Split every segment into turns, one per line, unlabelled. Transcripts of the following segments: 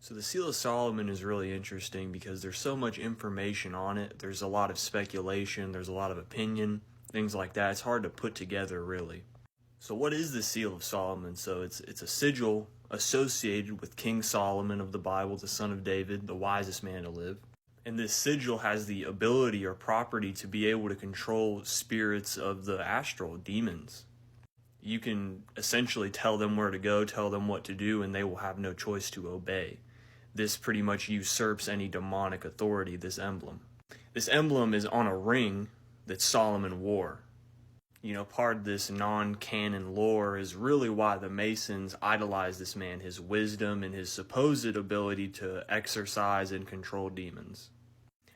So the Seal of Solomon is really interesting because there's so much information on it. There's a lot of speculation, there's a lot of opinion, things like that. It's hard to put together, really. So what is the Seal of Solomon? So it's a sigil associated with King Solomon of the Bible, the son of David, the wisest man to live. And this sigil has the ability or property to be able to control spirits of the astral, demons. You can essentially tell them where to go, tell them what to do, and they will have no choice to obey. This pretty much usurps any demonic authority, this emblem. This emblem is on a ring that Solomon wore. You know, part of this non-canon lore is really why the Masons idolize this man, his wisdom and his supposed ability to exorcise and control demons.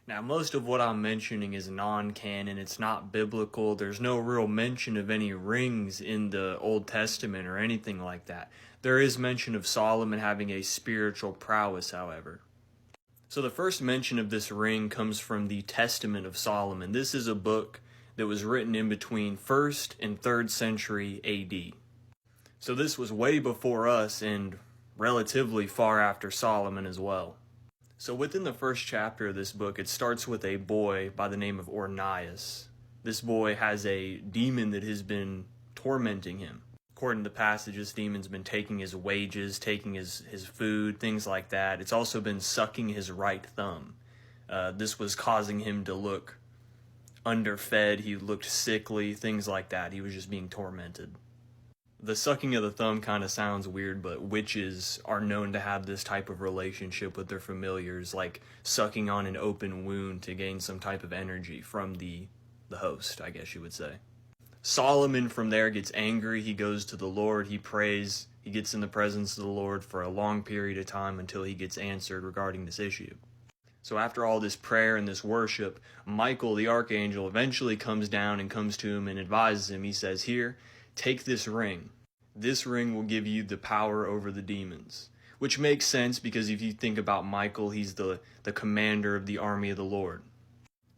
Now, most of what I'm mentioning is non-canon. It's not biblical. There's no real mention of any rings in the Old Testament or anything like that. There is mention of Solomon having a spiritual prowess, however. So the first mention of this ring comes from the Testament of Solomon. This is a book that was written in between 1st and 3rd century AD. So this was way before us and relatively far after Solomon as well. So within the first chapter of this book, it starts with a boy by the name of Ornias. This boy has a demon that has been tormenting him. According to the passage, this demon's been taking his wages, taking his food, things like that. It's also been sucking his right thumb. This was causing him to look underfed, he looked sickly, things like that. He was just being tormented. The sucking of the thumb kind of sounds weird, but witches are known to have this type of relationship with their familiars, like sucking on an open wound to gain some type of energy from the host, I guess you would say. Solomon from there gets angry, he goes to the Lord, he prays, he gets in the presence of the Lord for a long period of time until he gets answered regarding this issue. So after all this prayer and this worship, Michael the archangel eventually comes down and comes to him and advises him. He says, "Here, take this ring. This ring will give you the power over the demons." Which makes sense because if you think about Michael, he's the commander of the army of the Lord.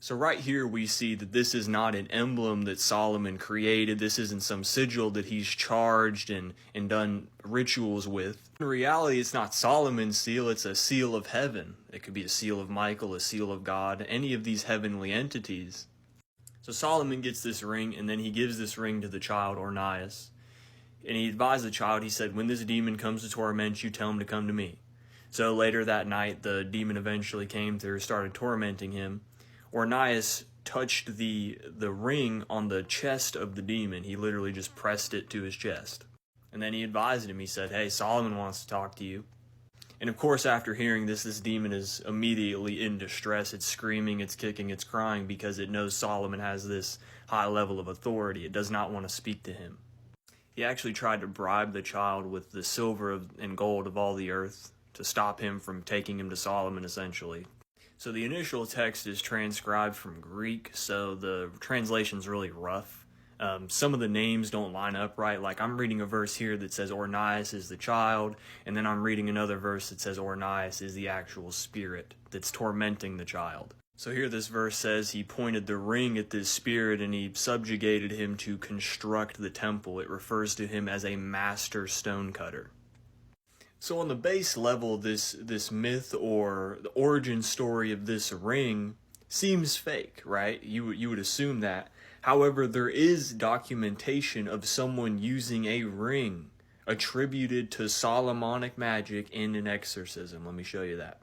So right here we see that this is not an emblem that Solomon created. This isn't some sigil that he's charged and done rituals with. In reality, it's not Solomon's seal, it's a seal of heaven. It could be a seal of Michael, a seal of God, any of these heavenly entities. So Solomon gets this ring, and then he gives this ring to the child, Ornias. And he advised the child, he said, "When this demon comes to torment you, tell him to come to me." So later that night, the demon eventually came through, started tormenting him. Ornias touched the ring on the chest of the demon. He literally just pressed it to his chest. And then he advised him. He said, "Hey, Solomon wants to talk to you." And of course, after hearing this demon is immediately in distress. It's screaming, it's kicking, it's crying because it knows Solomon has this high level of authority. It does not want to speak to him. He actually tried to bribe the child with the silver and gold of all the earth to stop him from taking him to Solomon, essentially. So the initial text is transcribed from Greek, so the translation's really rough. Some of the names don't line up right. Like I'm reading a verse here that says Ornias is the child, and then I'm reading another verse that says Ornias is the actual spirit that's tormenting the child. So here this verse says he pointed the ring at this spirit and he subjugated him to construct the temple. It refers to him as a master stonecutter. So on the base level, this myth or the origin story of this ring seems fake, right? You would assume that. However, there is documentation of someone using a ring attributed to Solomonic magic in an exorcism. Let me show you that.